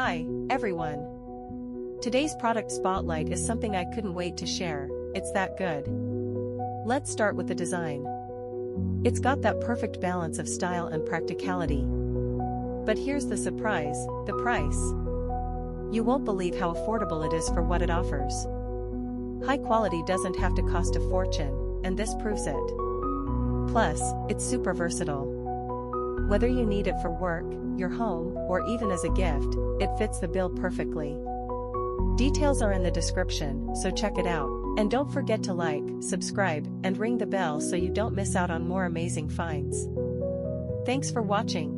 Hi, everyone. Today's product spotlight is something I couldn't wait to share, it's that good. Let's start with the design. It's got that perfect balance of style and practicality. But here's the surprise, the price. You won't believe how affordable it is for what it offers. High quality doesn't have to cost a fortune, and this proves it. Plus, it's super versatile. Whether you need it for work, your home, or even as a gift, it fits the bill perfectly. Details are in the description, so check it out, and don't forget to like, subscribe, and ring the bell so you don't miss out on more amazing finds. Thanks for watching.